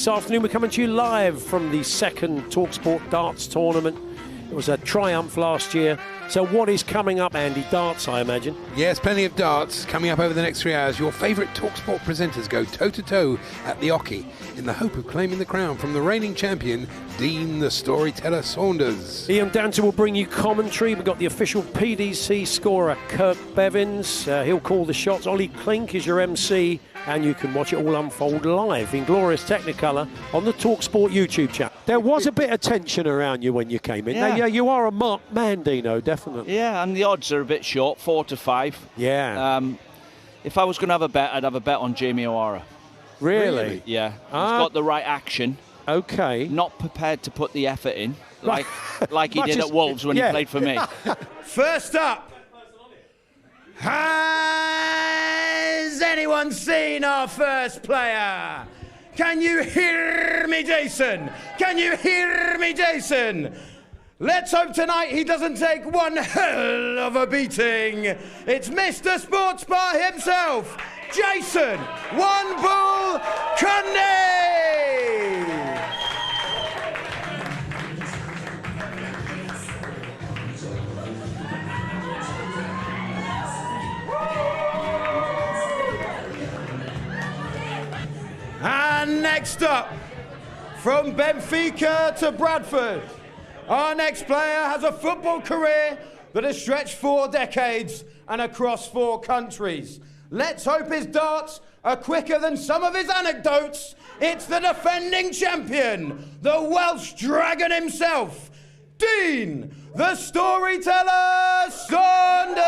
This afternoon we're coming to you live from the second talkSPORT darts tournament. It was a triumph last year. So what is coming up, Andy? Darts, I imagine. Yes, plenty of darts coming up over the next 3 hours. Your favourite talkSPORT presenters go toe-to-toe at the Ocky in the hope of claiming the crown from the reigning champion, Dean the Storyteller Saunders. Ian Danton will bring you commentary. We've got the official PDC scorer, Kirk Bevins. He'll call the shots. Ollie Klink is your MC, and you can watch it all unfold live in glorious Technicolor on the talkSPORT YouTube channel. There was a bit of tension around you when you came in. Yeah. Now, you are a marked man, Dino, definitely. Yeah, and the odds are a bit short, 4 to 5. Yeah. If I was going to have a bet, I'd have a bet on Jamie O'Hara. Really? Yeah. He's got the right action. Okay. Not prepared to put the effort in, like he Much did as- at Wolves when he played for me. First up, has anyone seen our first player? Can you hear me, Jason? Can you hear me, Jason? Let's hope tonight he doesn't take one hell of a beating. It's Mr. Sports Bar himself, Jason One Bull Cundy! And next up, from Benfica to Bradford, our next player has a football career that has stretched 4 decades and across 4 countries. Let's hope his darts are quicker than some of his anecdotes. It's the defending champion, the Welsh Dragon himself, Dean, the Storyteller Saunders!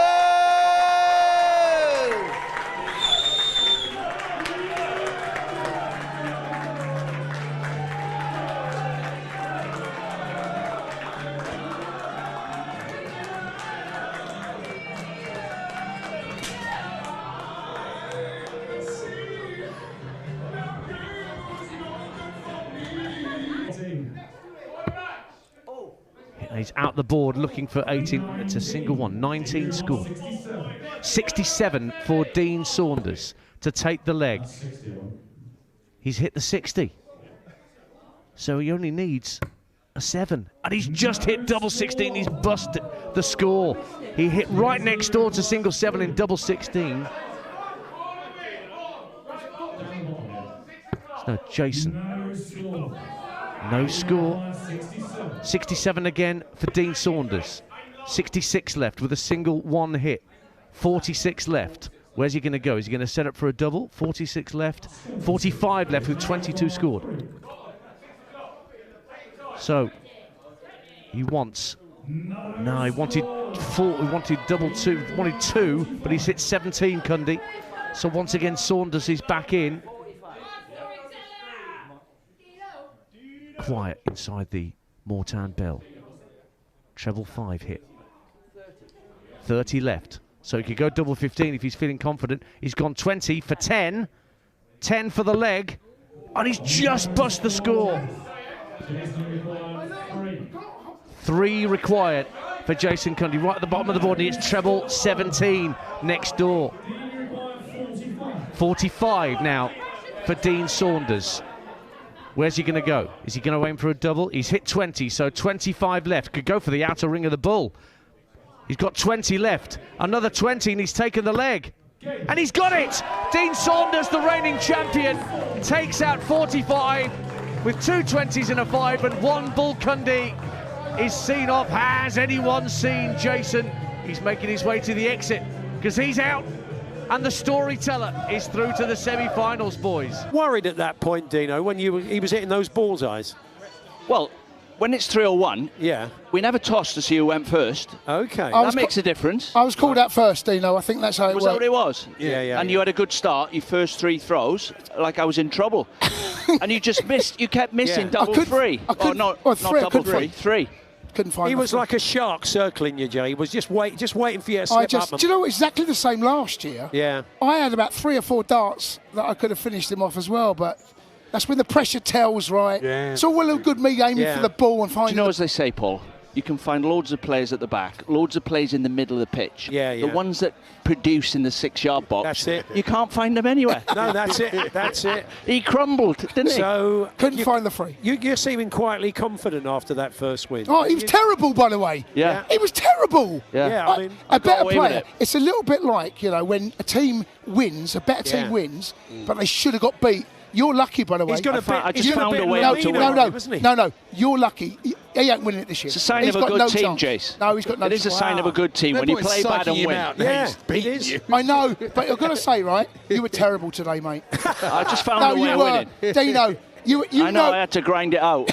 He's out the board looking for 18. It's a single one. 19 scored. 67 for Dean Saunders to take the leg. He's hit the 60. So he only needs a 7. And he's just hit double 16. He's busted the score. He hit right next door to single 7 in double 16. No, Jason. No score. 67 again for Dean Saunders. 66 left with a single 1 hit. 46 left. Where's he going to go? Is he going to set up for a double? 46 left. 45 left with 22 scored. So he wants. No, he wanted 4. He wanted double 2. Wanted 2, but he's hit 17, Cundy. So once again, Saunders is back in. Quiet inside the Moortown bell. Treble 5 hit. 30 left. So he could go double 15 if he's feeling confident. He's gone 20 for 10. 10 for the leg. And he's just bust the score. 3 required for Jason Cundy. Right at the bottom of the board. And it's treble 17 next door. 45 now for Dean Saunders. Where's he going to go? Is he going to aim for a double? He's hit 20, so 25 left. Could go for the outer ring of the bull. He's got 20 left. Another 20, and he's taken the leg. And he's got it! Dean Saunders, the reigning champion, takes out 45 with 2 20s and a 5, and 1 Bull Cundy is seen off. Has anyone seen Jason? He's making his way to the exit because he's out. And the Storyteller is through to the semi-finals, boys. Worried at that point, Dino, when he was hitting those bullseyes? Well, when it's 3-1, Yeah. we never toss to see who went first. Okay. That makes a difference. I was called out first, Dino. I think that's how it Was that worked. what it was? Yeah. And you had a good start, your first 3 throws, like I was in trouble. And you just missed, you kept missing Yeah. double 3. couldn't- not well, 3 I double couldn't 3, find. 3. Couldn't find He the was front. like a shark circling you, Jay. He was just waiting for you to slip up. Do you know exactly the same last year? Yeah. I had about 3 or 4 darts that I could have finished him off as well, but That's when the pressure tells, right? Yeah. It's all well and good me aiming Yeah. for the ball and Do finding. you know, as they say, Paul, you can find loads of players at the back, loads of players in the middle of the pitch. Yeah, yeah. The ones that produce in the 6-yard box. That's it. You can't find them anywhere. No, that's it. That's it. He crumbled, didn't he? So Couldn't find the free. you're seeming quietly confident after that first win. Oh, he was terrible, by the way. Yeah. He was terrible. Yeah, I mean, a better away with player. it. It's a little bit like, when a team wins, a better Yeah. team wins, but they should have got beat. You're lucky, by the way. he's got a bit. I just he's got found bit a way of out to Lamina win. on him, hasn't he? No. You're lucky. He ain't winning it this year. It's a sign He's of a got good no team, chance. Jace. No, he's got no It is a chance. sign of a good team when you play bad and win. Yeah, He's it beaten is. you. I know, but I've got to say, right, you were terrible today, mate. I just found No, a way you of were. winning. Dino, you I know I had to grind it out.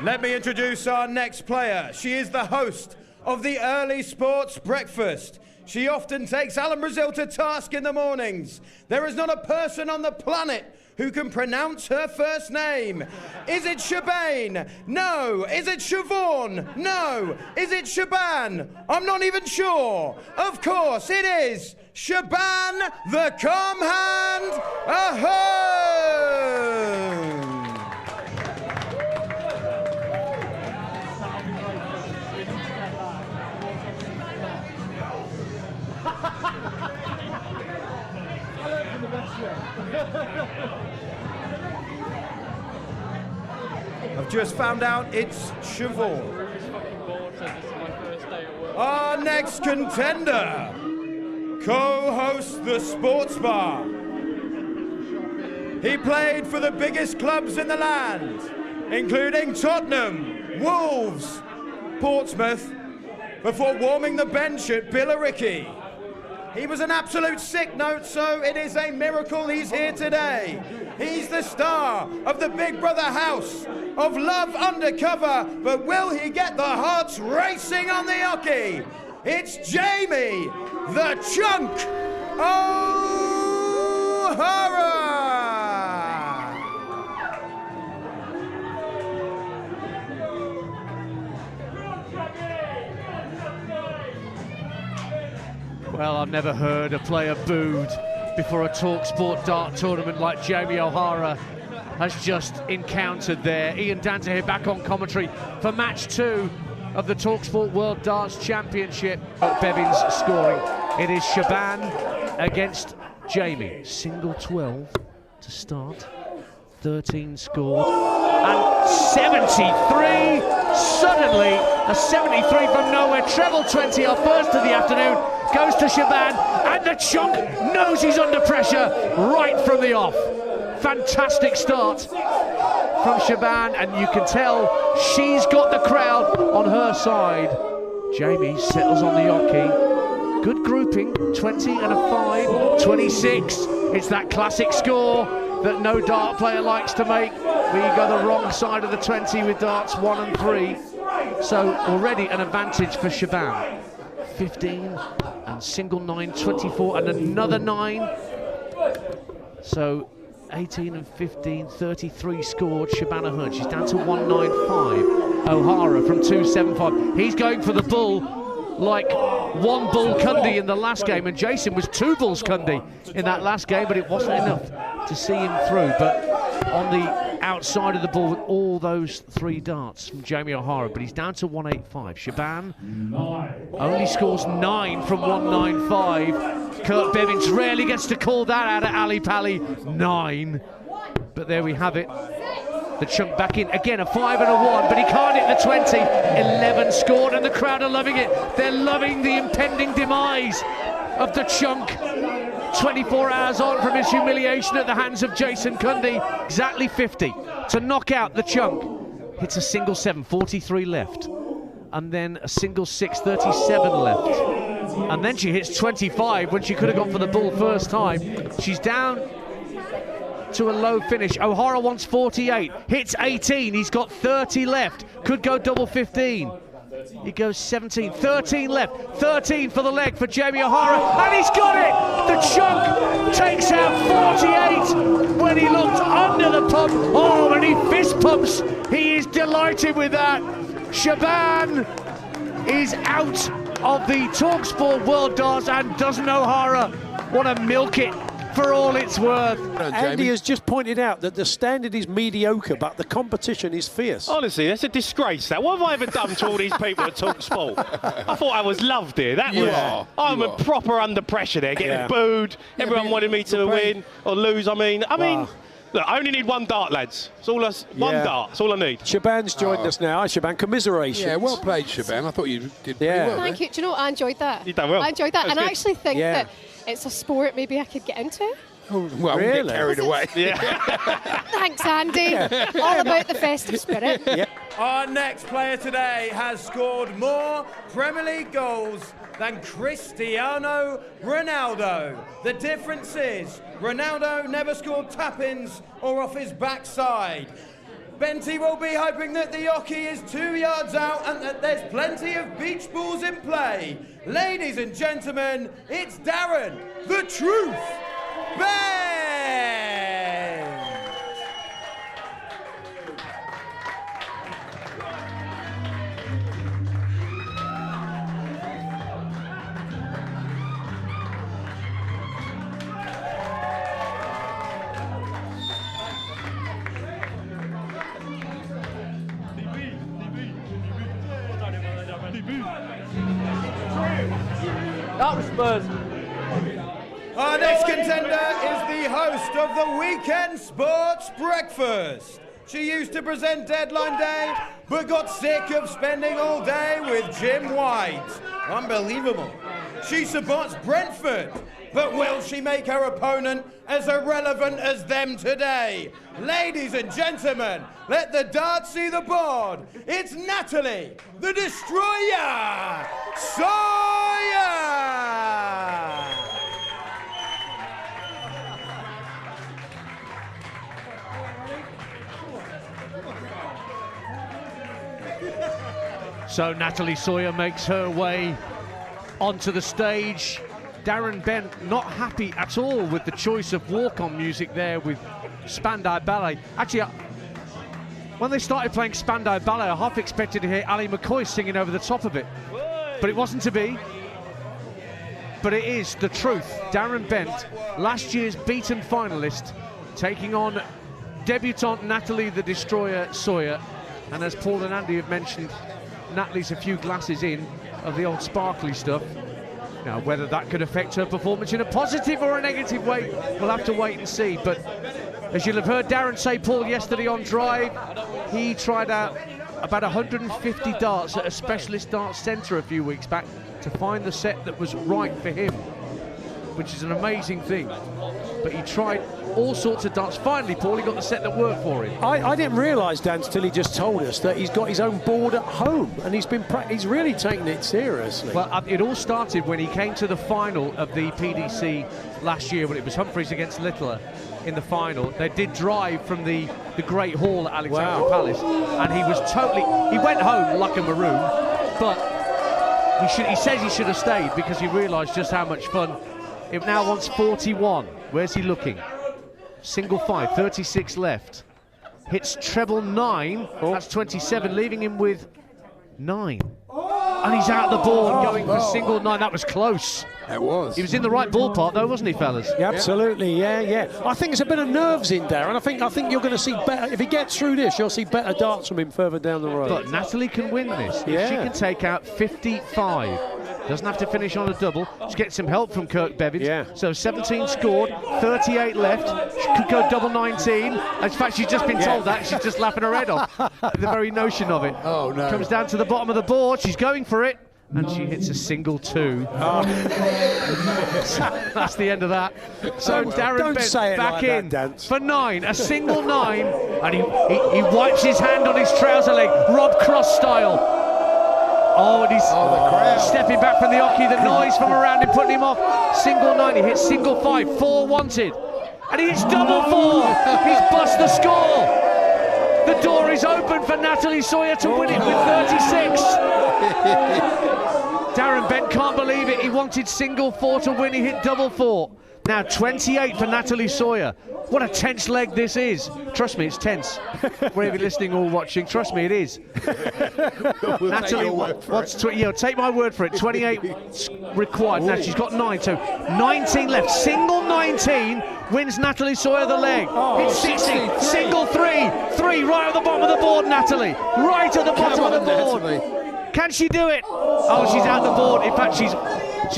Let me introduce our next player. She is the host of the Early Sports Breakfast. She often takes Alan Brazil to task in the mornings. There is not a person on the planet who can pronounce her first name. Is it Shaban? No. Is it Siobhan? No. Is it Shaban? I'm not even sure. Of course it is Shaban the Calm Hand Ahern. I've just found out it's Siobhan. Our next contender co-hosts the Sports Bar. He played for the biggest clubs in the land, including Tottenham, Wolves, Portsmouth, before warming the bench at Billericay. He was an absolute sick note, so it is a miracle he's here today. He's the star of the Big Brother house of Love Undercover, but will he get the hearts racing on the hockey? It's Jamie, the Chunk O'Hara! Well, I've never heard a player booed before a talkSPORT dart tournament like Jamie O'Hara has just encountered there. Ian Danter here back on commentary for match 2 of the talkSPORT World Darts Championship. Bevins scoring. It is Shaban against Jamie. Single 12 to start. 13 scored. And 73. Suddenly, a 73 from nowhere. Treble 20, our first of the afternoon. Goes to Shaban, and the Chunk knows he's under pressure right from the off. Fantastic start from Shaban, and you can tell she's got the crowd on her side. Jamie settles on the hockey. Good grouping, 20 and a 5, 26. It's that classic score that no dart player likes to make, where you go the wrong side of the 20 with darts 1 and 3. So already an advantage for Shaban. 15 and single 9, 24 and another 9. So 18 and 15, 33 scored. Shaban Ahern, she's down to 195. O'Hara from 275. He's going for the bull like one bull Cundy in the last game, and Jason was 2 bulls Cundy in that last game, but it wasn't enough to see him through. But on the outside of the ball with all those 3 darts from Jamie O'Hara, but he's down to 185. Shaban only scores 9 from 195. Kurt Bevins rarely gets to call that out of Ali Pally. 9. But there we have it. The Chunk back in again, a 5 and a 1, but he can't hit the 20. 11 scored, and the crowd are loving it. They're loving the impending demise of the Chunk. 24 hours on from his humiliation at the hands of Jason Cundy. Exactly 50 to knock out the Chunk. Hits a single 7, 43 left. And then a single 6, 37 left. And then she hits 25 when she could have gone for the bull first time. She's down to a low finish. O'Hara wants 48, hits 18, he's got 30 left, could go double 15. He goes 17, 13 left, 13 for the leg for Jamie O'Hara, and he's got it! The Chunk takes out 48 when he looked under the pump. Oh, when he fist pumps, he is delighted with that. Shaban is out of the talkSPORT World Darts, and doesn't O'Hara want to milk it for all it's worth. Andy has just pointed out that the standard is mediocre, but the competition is fierce. Honestly, that's a disgrace. That. What have I ever done to all these people at talkSPORT? I thought I was loved here. I'm a proper under pressure there, getting booed. Everyone wanted me to win or lose. I mean, look, I only need one dart, lads. It's all one dart. That's all I need. Shaban's joined us now. Hi, Shaban. Commiserations. Yeah, well played, Shaban. I thought you did pretty well. Thank you. Do you know what? I enjoyed that. You done well. I enjoyed that. That's And good. I actually think that it's a sport maybe I could get into. Oh, well, really? we'll get carried away. Thanks, Andy. All about the festive spirit. Our next player today has scored more Premier League goals than Cristiano Ronaldo. The difference is Ronaldo never scored tap-ins or off his backside. Benty will be hoping that the hockey is 2 yards out and that there's plenty of beach balls in play. Ladies and gentlemen, it's Darren, the Truth, Ben! That was Spurs. Our next contender is the host of the Weekend Sports Breakfast. She used to present Deadline Day, but got sick of spending all day with Jim White. Unbelievable. She supports Brentford, but will she make her opponent as irrelevant as them today? Ladies and gentlemen, let the dart see the board. It's Natalie, the Destroyer, Sawyer! So Natalie Sawyer makes her way onto the stage. Darren Bent not happy at all with the choice of walk-on music there with Spandau Ballet. Actually, when they started playing Spandau Ballet, I half expected to hear Ali McCoist singing over the top of it. But it wasn't to be. But it is the truth. Darren Bent, last year's beaten finalist, taking on debutante Natalie the Destroyer Sawyer. And as Paul and Andy have mentioned, Natalie's a few glasses in of the old sparkly stuff. Now, whether that could affect her performance in a positive or a negative way, we'll have to wait and see. But as you'll have heard Darren say, Paul, yesterday on Drive, he tried out about 150 darts at a specialist darts centre a few weeks back to find the set that was right for him, which is an amazing thing. But he tried all sorts of darts. Finally, Paul, he got the set that worked for him. I didn't realise, Dan, till he just told us that he's got his own board at home and he's really taking it seriously. Well, it all started when he came to the final of the PDC last year when it was Humphreys against Littler in the final. They did drive from the Great Hall at Alexandra Palace, and he was he went home like a maroon, but he says he should have stayed because he realised just how much fun. It now wants 41. Where's he looking? Single 5, 36 left. Hits treble 9, that's 27, leaving him with 9. And he's out the board going for single 9. That was close. It was. He was in the right ballpark though, wasn't he, fellas? Yeah, absolutely, yeah. I think there's a bit of nerves in there, and I think you're going to see better. If he gets through this, you'll see better darts from him further down the road. But Natalie can win this. If she can take out 55. Doesn't have to finish on a double. She gets some help from Kirk Bevins. Yeah. So 17 scored, 38 left. She could go double 19. In fact, she's just been told that. She's just laughing her head off. The very notion of it. Oh, no. Comes down to the bottom of the board. She's going for it. And she hits a single 2. That's the end of that. So Darren Bent back like in that, for 9, a single 9, and he wipes his hand on his trouser leg, Rob Cross style. Oh, and he's stepping back from the hockey, the noise from around him putting him off. Single 9, he hits single 5, 4 wanted, and he hits double 4. He's bust the score. The door is open for Natalie Sawyer to win it with 36. Darren Bent can't believe it. He wanted single 4 to win. He hit double 4. Now 28 for Natalie Sawyer. What a tense leg this is. Trust me, it's tense. Whether you're listening or watching, trust me, it is. Natalie, take my word for it. 28 required. Now she's got 9, so 19 left. Single 19 wins Natalie Sawyer the leg. It's 60. Single 3. 3 right at the bottom of the board, Natalie. Right at the bottom of the board. Natalie. Can she do it? Oh, she's out the board. In fact, she's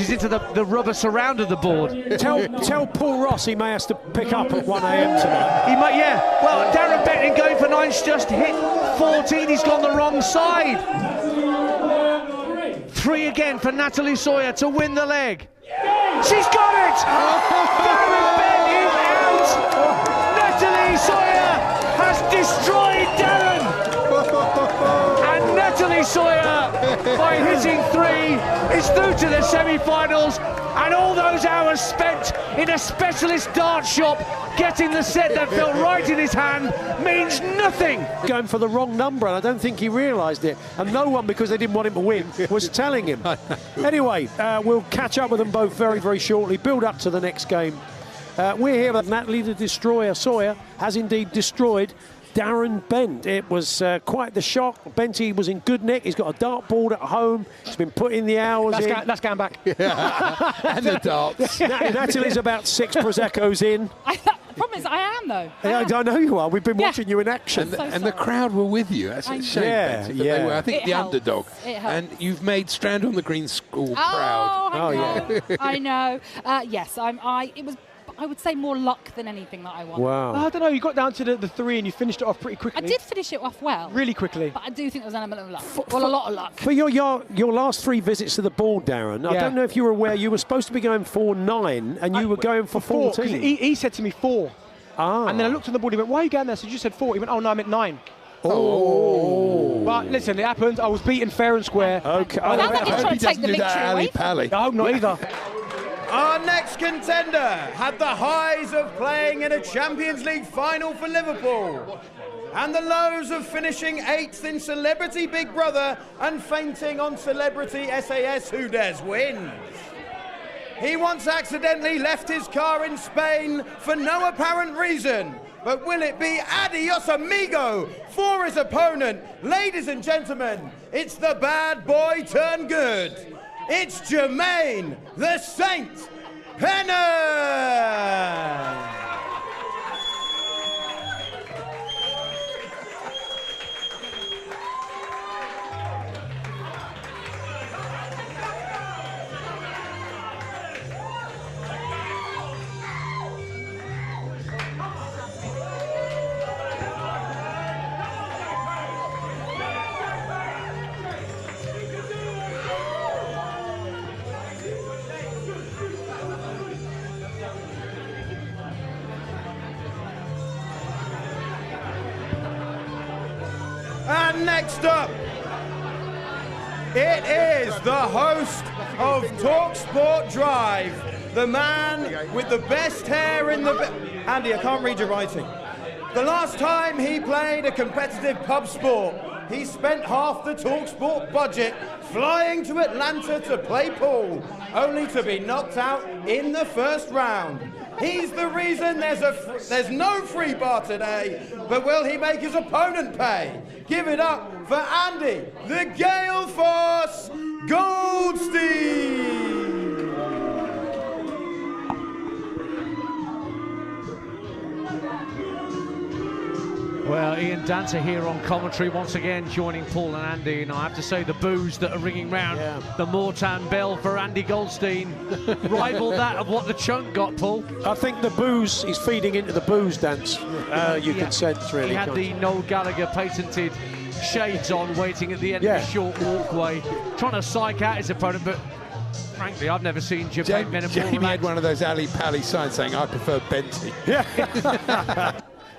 into the rubber surround of the board. Tell Paul Ross he may have to pick up at 1 a.m. tonight. He might, yeah. Well, Darren Benton going for 9's just hit 14. He's gone the wrong side. 3 again for Natalie Sawyer to win the leg. She's got it! Darren Benton is out! Natalie Sawyer has destroyed Darren! And Natalie Sawyer, by hitting 3, is through to the semi-finals, and all those hours spent in a specialist dart shop getting the set that fell right in his hand means nothing. Going for the wrong number, and I don't think he realised it. And no one, because they didn't want him to win, was telling him. Anyway, we'll catch up with them both very, very shortly. Build up to the next game. We're here with Natalie the Destroyer. Sawyer has indeed destroyed Darren Bent. It was quite the shock. Benty was in good nick. He's got a dartboard at home. He's been putting the hours in. That's going back. And the darts. Natalie's about 6 Proseccos in. The problem is, I am though. I know you are. We've been watching you in action. And the crowd were with you. That's a shame. Betty, that they were, I think, the underdog. And you've made Strand on the Green School proud. I know. Yes, it was, I would say, more luck than anything that I won. Wow. I don't know, you got down to the 3 and you finished it off pretty quickly. I did finish it off well. Really quickly. But I do think there was an element of luck. Well, a lot of luck. For your last 3 visits to the board, Darren, I don't know if you were aware, you were supposed to be going for 9 and you were going for 14. He said to me 4. And then I looked on the board, he went, why are you going there? So you just said 4. He went, oh no, I meant 9. Oh. But listen, it happened. I was beaten fair and square. Okay. I hope he doesn't do that alley-pally. I hope not either. Our next contender had the highs of playing in a Champions League final for Liverpool and the lows of finishing 8th in Celebrity Big Brother and fainting on Celebrity SAS Who Dares Wins. He once accidentally left his car in Spain for no apparent reason. But will it be adios amigo for his opponent? Ladies and gentlemen, it's the bad boy turned good. It's Jermaine, the Saint Pennant! And next up, it is the host of talkSPORT Drive, the man with the best hair in the... Andy, I can't read your writing. The last time he played a competitive pub sport, he spent half the talkSPORT budget flying to Atlanta to play pool, only to be knocked out in the first round. He's the reason there's no free bar today, but will he make his opponent pay? Give it up for Andy, the Gale Force Goldstein! Well, Ian Dancer here on commentary once again, joining Paul and Andy, and I have to say the boos that are ringing round, the Mortan bell for Andy Goldstein, rival that of what the chunk got, Paul. I think the booze is feeding into the booze dance. You can sense, really. He had the Noel Gallagher patented shades on, waiting at the end of the short walkway, trying to psych out his opponent, but frankly, I've never seen Jermaine Pennant. Jamie had one of those alley-pally signs saying, I prefer Benty.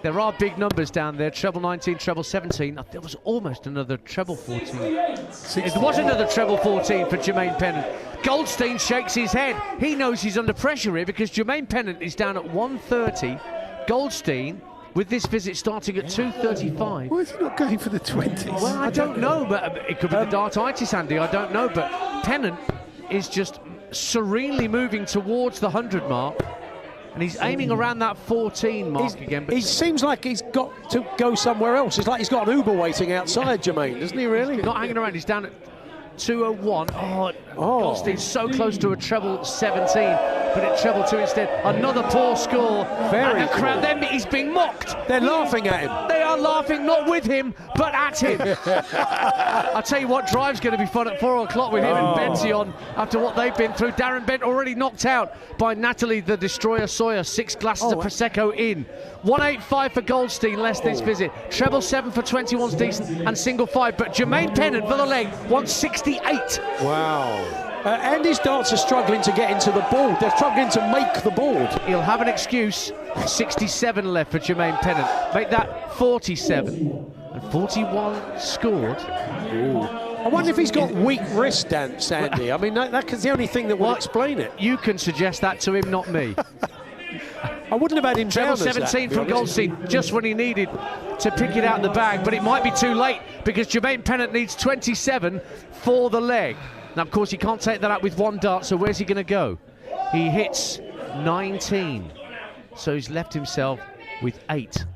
There are big numbers down there, treble 19, treble 17. There was almost another treble 14. It was another treble 14 for Jermaine Pennant. Goldstein shakes his head. He knows he's under pressure here because Jermaine Pennant is down at 130. Goldstein, with this visit starting at 235. Why is he not going for the 20s? Well, I don't know, but it could be the dartitis, Andy. I don't know, but Pennant is just serenely moving towards the 100 mark. And he's aiming around that 14 mark again. But he seems like he's got to go somewhere else. It's like he's got an Uber waiting outside, Jermaine, doesn't he, really? Not hanging around. He's down at 201. Goldstein's so close to a treble 17, but it treble 2 instead. Another poor score. Very and the crowd, then he's being mocked. They're laughing at him. They are laughing, not with him, but at him. I'll tell you what, drive's going to be fun at 4 o'clock with him and Benty on after what they've been through. Darren Bent already knocked out by Natalie the Destroyer Sawyer. 6 glasses of Prosecco in. 185 for Goldstein, less this visit. Treble 7 for 21's decent, and single 5. But Jermaine Pennant for the leg, 168. Wow. Andy's darts are struggling to get into the board. They're struggling to make the board. He'll have an excuse. 67 left for Jermaine Pennant. Make that 47. And 41 scored. Ooh. I wonder if he's got weak wrist, Sandy. I mean, that's the only thing that will explain it. You can suggest that to him, not me. I wouldn't have had him down Treble 17 from Goldstein, just when he needed to pick it out the bag, but it might be too late because Jermaine Pennant needs 27 for the leg. Now, of course, he can't take that out with one dart, so where's he going to go? He hits 19, so he's left himself with 8.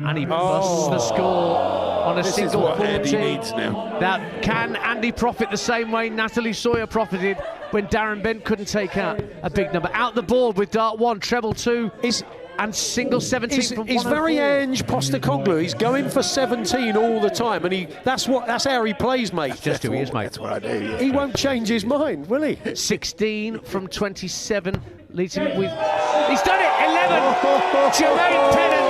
And he busts the score on a single 14. Andy needs now. Now, can Andy profit the same way Natalie Sawyer profited when Darren Bent couldn't take out a big number? Out the board with dart 1, treble 2, and single 17 from 104. He's very Ange Postecoglou. He's going for 17 all the time, and that's how he plays, mate. That's just who he is, mate. That's what I do. Yeah. He won't change his mind, will he? 16 from 27 leads him with. He's done it. 11. Jermaine Pennant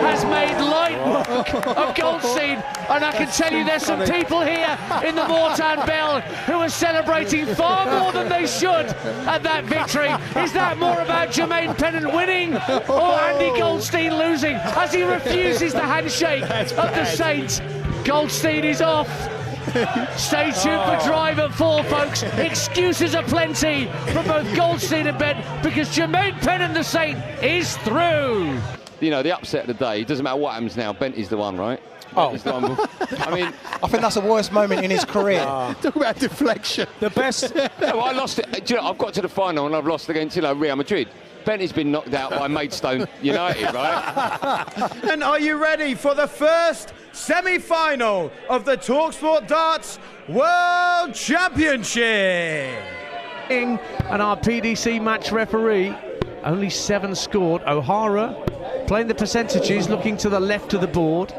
has made light work of Goldstein, and I can tell you there's some people here in the Moortown Bell who are celebrating far more than they should at that victory. Is that more about Jermaine Pennant winning or Andy Goldstein losing as he refuses the handshake of the Saints? Goldstein is off. Stay tuned for drive at 4, folks. Excuses are plenty for both Goldstein and Bent because Jermaine Pennant, the Saint, is through. You know, the upset of the day, it doesn't matter what happens now, Bent is the one, right? Oh. He's the one. I mean, I think that's the worst moment in his career. Talk about deflection. The best. well, I lost it. Do you know, I've got to the final and I've lost against Real Madrid. Bent has been knocked out by Maidstone United, right? And are you ready for the first semi-final of the talkSPORT Darts World Championship? And our PDC match referee, only 7 scored. O'Hara playing the percentages, looking to the left of the board,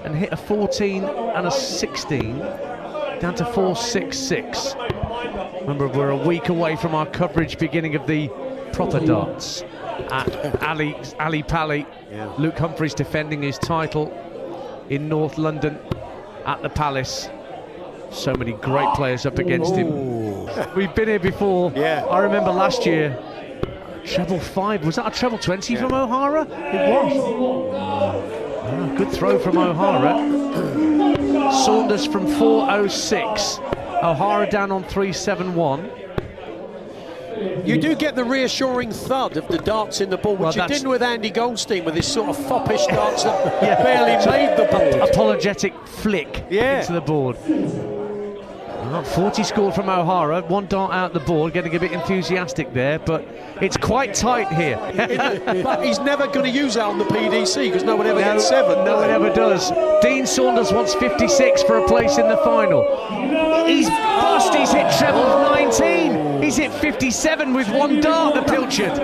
and hit a 14 and a 16, down to 4.66. Remember, we're a week away from our coverage beginning of the proper darts at Ali Pally. Yeah. Luke Humphries defending his title in North London at the Palace. So many great players up against him. We've been here before. Yeah. I remember last year, treble 5. Was that a treble 20 from O'Hara? It was. Good throw from O'Hara. Saunders from 4.06. O'Hara down on 3.71. You do get the reassuring thud of the darts in the ball, which you didn't with Andy Goldstein with his sort of foppish darts that barely made the board. Apologetic flick into the board. 40 scored from O'Hara, 1 dart out the board, getting a bit enthusiastic there, but it's quite tight here. But he's never going to use that on the PDC because no one ever gets 7. No one ever does. Dean Saunders wants 56 for a place in the final. He's bust, he's hit treble 19. He's hit 57 with 1 dart, the pilchard.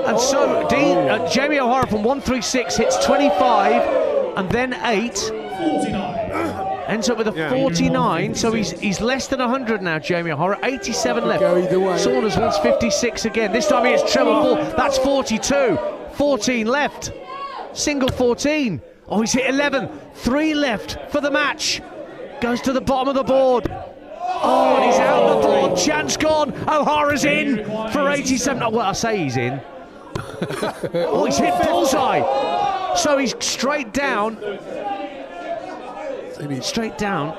And so Jamie O'Hara from 136 hits 25 and then 8. Ends up with a 49, so he's less than 100 now, Jamie O'Hara. 87 left. Go either way. Saunders wants 56 again. This time he hits treble 4. That's 42. 14 left. Single 14. Oh, he's hit 11. 3 left for the match. Goes to the bottom of the board. Oh, and he's out of the board. Chance gone. O'Hara's in for 87. Oh, well, I say he's in. Oh, he's hit bullseye. So he's straight down. Straight down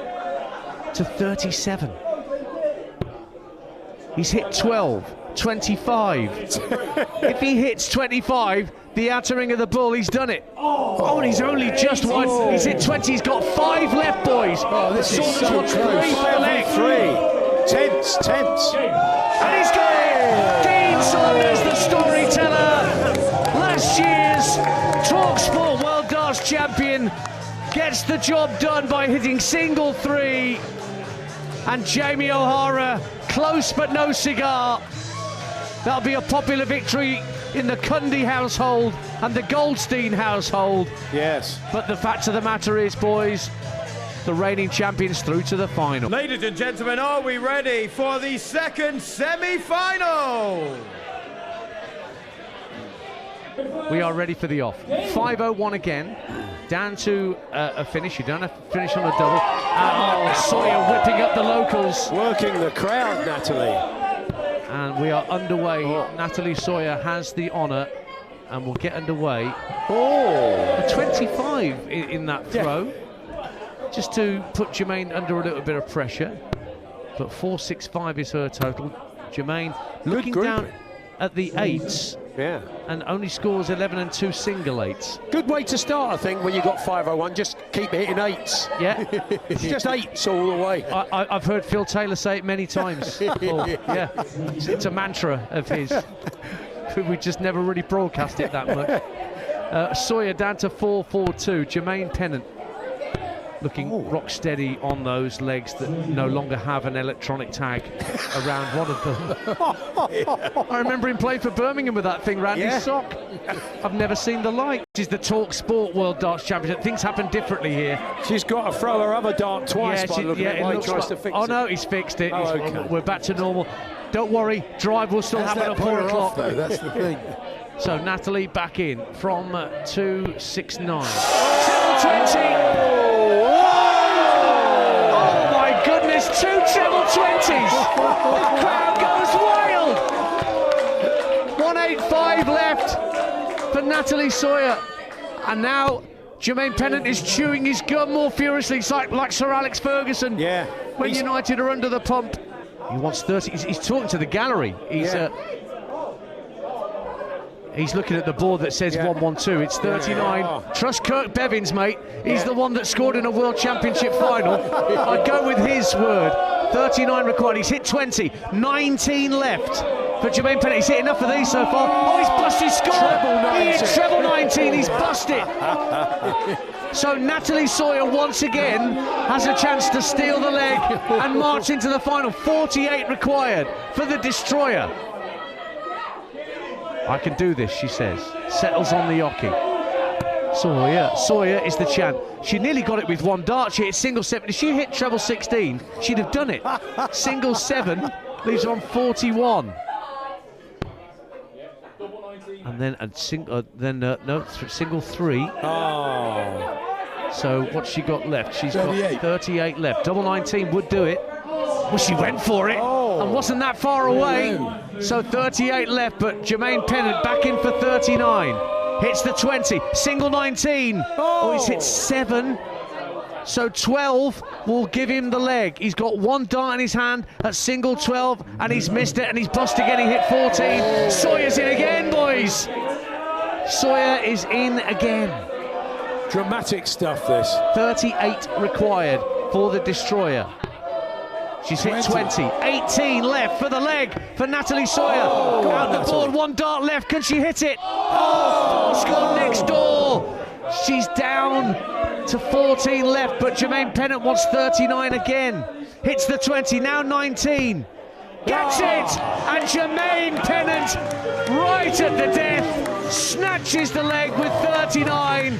to 37. He's hit 12, 25. If he hits 25, the outer ring of the bull, he's done it. Oh, and he's only just wide. He's hit 20. He's got 5 left, boys. Oh, this is so close. 3 for the leg. 3. Tense. And he's got it. Dean Dean Saunders, the storyteller, last year's talkSPORT World Darts champion, gets the job done by hitting single 3. And Jamie O'Hara, close but no cigar. That'll be a popular victory in the Cundy household and the Goldstein household. Yes. But the fact of the matter is, boys, the reigning champions through to the final. Ladies and gentlemen, are we ready for the second semi-final? We are ready for the off. 5:01 again. Down to a finish. You don't have to finish on a double. Sawyer whipping up the locals. Working the crowd, Natalie. And we are underway. Natalie Sawyer has the honour, and we'll get underway. A 25 in that throw, just to put Jermaine under a little bit of pressure. But 4.65 is her total. Jermaine looking down at the 8s. Yeah. And only scores 11 and 2 single 8s. Good way to start, I think, when you got 5:01. Just keep hitting 8s. Yeah. Just 8s all the way. I've heard Phil Taylor say it many times. Yeah. It's a mantra of his. We just never really broadcast it that much. Sawyer down to 4.42. Jermaine Pennant looking rock steady on those legs that no longer have an electronic tag around one of them. I remember him playing for Birmingham with that thing round his sock. I've never seen the like. This is the talkSPORT World Darts Championship. Things happen differently here. She's got to throw her other dart twice by looking at why he tries to fix it. Oh no, he's fixed it. Okay. We're back to normal. Don't worry, drive will still happen at 4 o'clock. Though, that's the thing. So Natalie back in from 2.69. 7.20. Goodness, 2 treble 20s. The crowd goes wild. 1.85 left for Natalie Sawyer. And now Jermaine Pennant is chewing his gum more furiously. It's like Sir Alex Ferguson. Yeah. When United are under the pump. He wants 30. He's talking to the gallery. He's looking at the board that says 112. It's 39. Yeah. Trust Kirk Bevins, mate. He's the one that scored in a World Championship final. I'd go with his word. 39 required. He's hit 20. 19 left for Jermaine Pennant. He's hit enough of these so far. Oh, he's busted score. He is treble 19. He's busted. So Natalie Sawyer once again has a chance to steal the leg and march into the final. 48 required for the destroyer. I can do this, she says. Settles on the Oki. Sawyer is the champ. She nearly got it with one dart. She hit single 7. If she hit treble 16, she'd have done it. Single 7 leaves her on 41. And then single 3. Oh. So what's she got left? She's got 38 left. Double 19 would do it. Well, she went for it and wasn't that far away. So 38 left, but Jermaine Pennant back in for 39. Hits the 20, single 19. Oh, he's hit 7. So 12 will give him the leg. He's got one dart in his hand at single 12, and he's missed it, and he's bust again. He hit 14. Sawyer's in again, boys. Sawyer is in again. Dramatic stuff, this. 38 required for the destroyer. She's hit 20. 18 left for the leg for Natalie Sawyer. Out the board, one dart left. Can she hit it? Oh, score next door. She's down to 14 left, but Jermaine Pennant wants 39 again. Hits the 20, now 19. Gets it! And Jermaine Pennant, right at the death, snatches the leg with 39.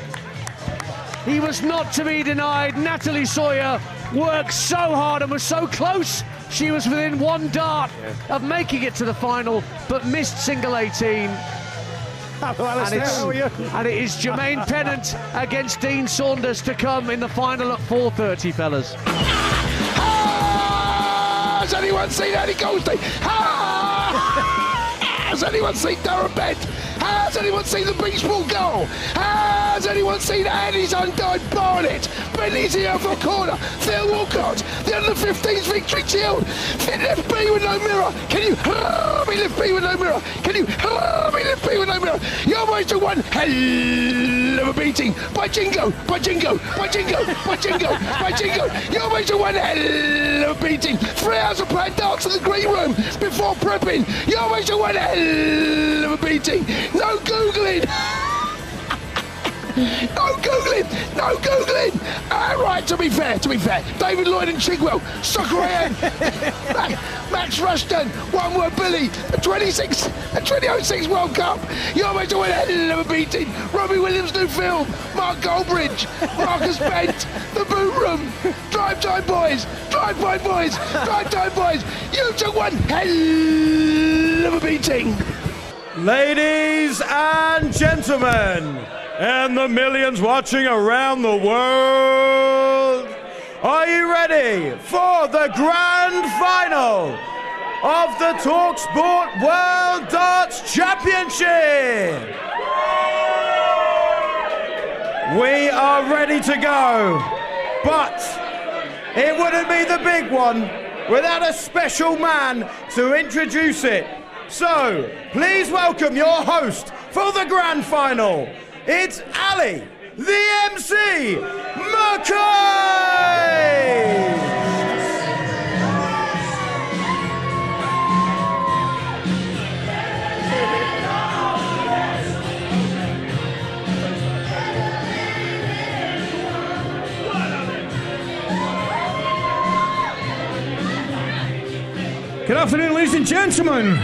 He was not to be denied. Natalie Sawyer worked so hard and was so close. She was within one dart of making it to the final, but missed single 18. And it is Jermaine Pennant against Dean Saunders to come in the final at 4:30, fellas. Has anyone seen Andy Goldstein? Has anyone seen Durham Bent? Has anyone seen the beach ball goal? Has Has anyone seen Andy's Undyed Barnet? Bentley's here for a corner. Phil Walcott, the under-15s victory shield. Left B with no mirror. Can you me left B with no mirror? Can you me left B with no mirror? Your boys to one hell of a beating by Jingo, by Jingo, by Jingo, by Jingo, by Jingo. Your boys to one hell of a beating. 3 hours of playing darts in the green room before prepping. Your boys to one hell of a beating. No Googling. No Googling! No Googling! Right, to be fair, David Lloyd and Chigwell, Soccer Max Rushton, One Word Billy, the 2006 World Cup. You're going to win a hell of a beating. Robbie Williams' new film, Mark Goldbridge, Marcus Bent, The Boot Room, Drive Time Boys, Drive Time Boys, Drive Time Boys. You took one hell of a beating. Ladies and gentlemen, and the millions watching around the world, are you ready for the grand final of the talkSPORT World Darts Championship? We are ready to go, but it wouldn't be the big one without a special man to introduce it. So, please welcome your host for the grand final. It's Ali, the MC, McCoist! Good afternoon, ladies and gentlemen.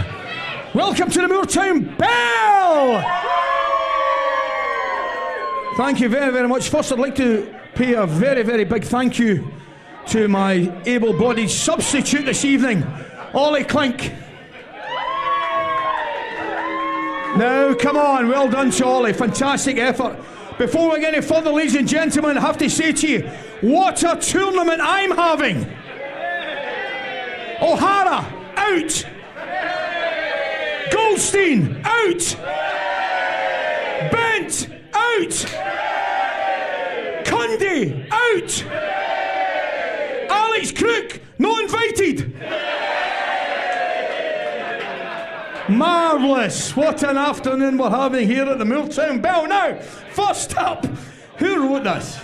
Welcome to the Moortown Bell! Thank you very, very much. First, I'd like to pay a very, very big thank you to my able-bodied substitute this evening, Ollie Clink. Now, come on, well done to Ollie. Fantastic effort. Before we get any further, ladies and gentlemen, I have to say to you, what a tournament I'm having. O'Hara, out. Goldstein, out. Bent, out. Cundy, out. Alex Crook, not invited. Marvellous. What an afternoon we're having here at the Moortown Bell. Now, first up, who wrote this?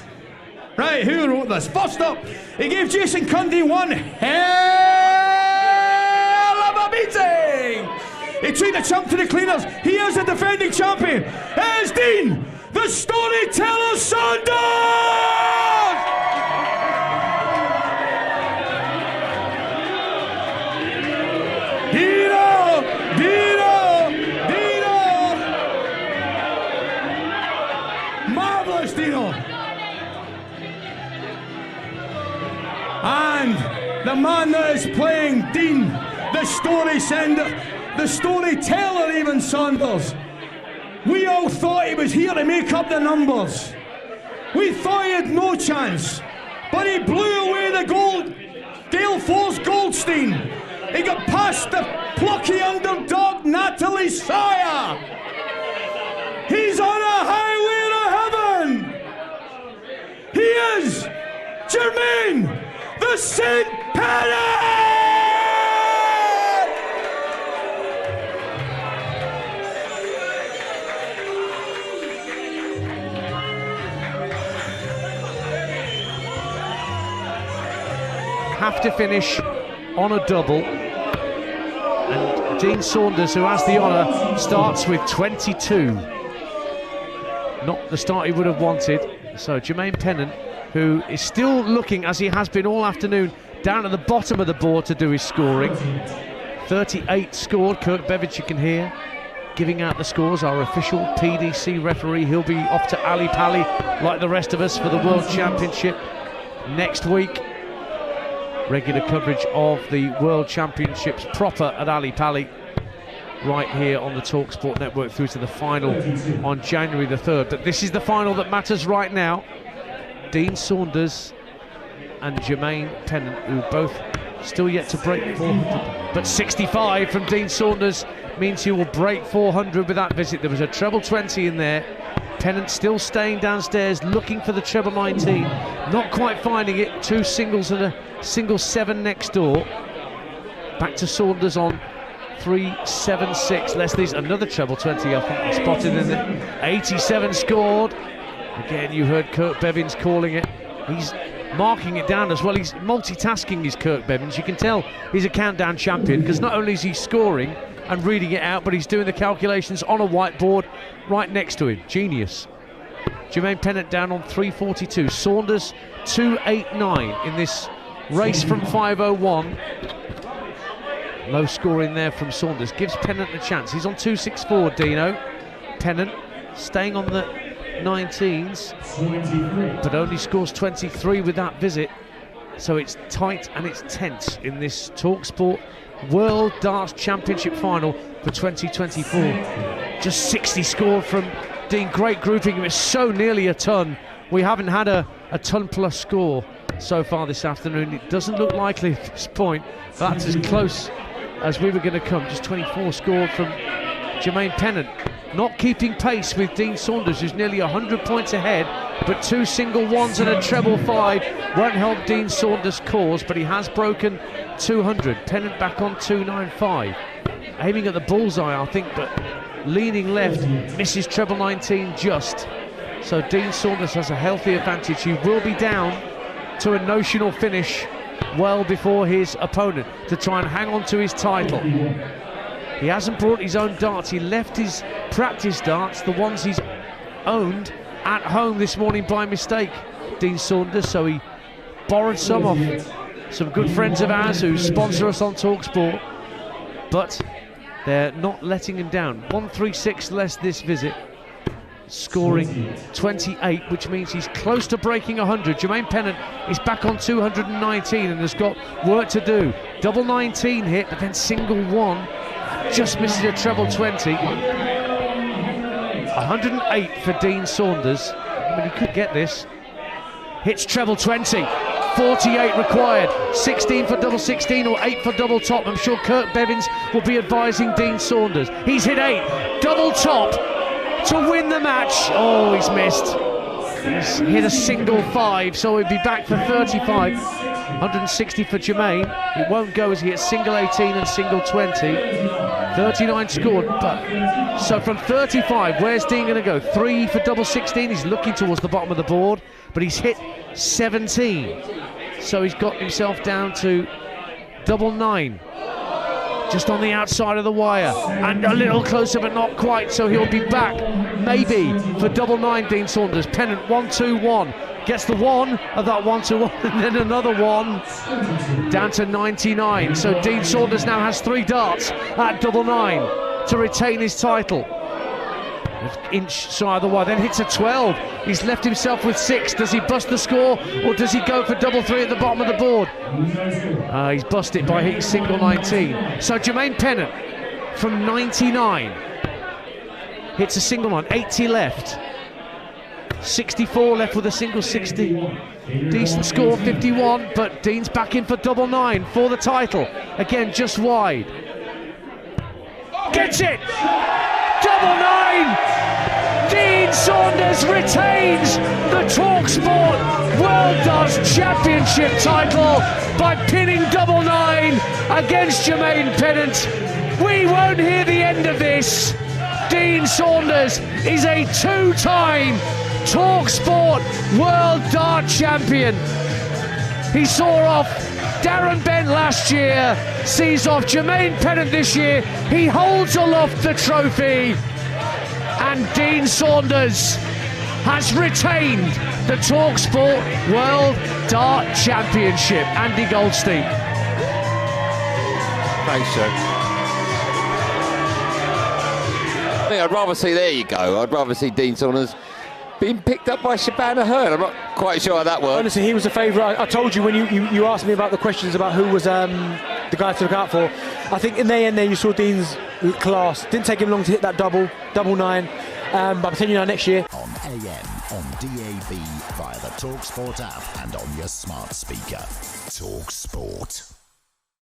Right, who wrote this? First up, he gave Jason Cundy one hell of a beating. He took the champ to the cleaners. He is the defending champion. It's Dean, the storyteller Saunders! Marvellous, Dino. And the man that is playing Dean, the story sender, the storyteller even, Saunders. We all thought he was here to make up the numbers. We thought he had no chance, but he blew away the Gale Force Goldstein. He got past the plucky underdog Natalie Sawyer. He's on a highway to heaven. He is Jermaine the St. Pennant! Have to finish on a double, and Dean Saunders, who has the honour, starts with 22. Not the start he would have wanted. So Jermaine Pennant, who is still looking, as he has been all afternoon, down at the bottom of the board to do his scoring. 38 scored. Kirk Beveridge, you can hear, giving out the scores. Our official PDC referee. He'll be off to Ali Pali like the rest of us for the World Championship next week. Regular coverage of the World Championships proper at Ali Pali, right here on the talkSPORT network, through to the final on January the 3rd. But this is the final that matters right now. Dean Saunders and Jermaine Pennant, who both still yet to break 400. But 65 from Dean Saunders means he will break 400 with that visit. There was a treble 20 in there. Pennant still staying downstairs, looking for the treble 19. Not quite finding it. 2 singles and a single 7 next door. Back to Saunders on 3-7-6. Leslie's another treble 20, I think, spotted in it. 87 scored. Again, you heard Kirk Bevins calling it. He's marking it down as well. He's multitasking, is Kirk Bevins. You can tell he's a countdown champion, because not only is he scoring and reading it out, but he's doing the calculations on a whiteboard right next to him. Genius. Jermaine Pennant down on 3.42. Saunders 2.89 in this race from 5.01. Low scoring there from Saunders. Gives Pennant a chance. He's on 2.64, Dino. Pennant staying on the 19s, but only scores 23 with that visit. So it's tight and it's tense in this talkSPORT World Darts Championship final for 2024. Just 60 scored from Dean. Great grouping. It was so nearly a ton. We haven't had a ton plus score so far this afternoon. It doesn't look likely at this point. That's as close as we were going to come. Just 24 scored from Jermaine Pennant. Not keeping pace with Dean Saunders, who's nearly 100 points ahead, but 2 single 1s and a treble 5 won't help Dean Saunders' cause, but he has broken 200. Pennant back on 295. Aiming at the bullseye, I think, but leaning left, misses treble 19 just. So Dean Saunders has a healthy advantage. He will be down to a notional finish well before his opponent to try and hang on to his title. He hasn't brought his own darts. He left his practice darts, the ones he's owned, at home this morning by mistake, Dean Saunders. So he borrowed some off some good friends of ours who sponsor us on talkSPORT, but they're not letting him down. 136 less this visit, scoring 28, which means he's close to breaking 100. Jermaine Pennant is back on 219 and has got work to do. Double 19 hit, but then single 1. Just misses a treble 20. 108 for Dean Saunders. I mean, he could get this. Hits treble 20. 48 required. 16 for double 16 or 8 for double top. I'm sure Kirk Bevins will be advising Dean Saunders. He's hit 8. Double top to win the match. Oh, he's missed. He's hit a single 5, so he'll be back for 35. 160 for Jermaine. It won't go as he hits single 18 and single 20. 39 scored, but so from 35, where's Dean going to go? 3 for double 16. He's looking towards the bottom of the board, but he's hit 17. So he's got himself down to double 9. Just on the outside of the wire, and a little closer, but not quite. So he'll be back, maybe, for double 9. Dean Saunders. Pennant 1-2-1. Gets the 1 of that 1-2-1, and then another 1 down to 99. So Dean Saunders now has 3 darts at double 9 to retain his title. Inch shy of the wire, then hits a 12. He's left himself with 6. Does he bust the score, or does he go for double 3 at the bottom of the board? He's busted by hitting single 19. So Jermaine Pennant from 99 hits a single 9. 80 left. 64 left with a single 60. Decent score, 51, but Dean's back in for double 9 for the title. Again, just wide. Gets it! Double 9! Dean Saunders retains the talkSPORT World Darts Championship title by pinning double 9 against Jermaine Pennant. We won't hear the end of this. Dean Saunders is a 2-time talkSPORT World Dart Champion. He saw off Darren Bent last year, sees off Jermaine Pennant this year. He holds aloft the trophy, and Dean Saunders has retained the talkSPORT World Dart Championship. Andy Goldstein. Thanks, Joe. I think I'd rather see, there you go, I'd rather see Dean Saunders being picked up by Shaban. I'm not quite sure how that worked. Honestly, he was a favourite. I told you when you asked me about the questions about who was the guy to look out for. I think in the end there you saw Dean's class. Didn't take him long to hit that double 9. But I'm telling you now, next year. On AM, on DAB, via the talkSPORT app and on your smart speaker. talkSPORT.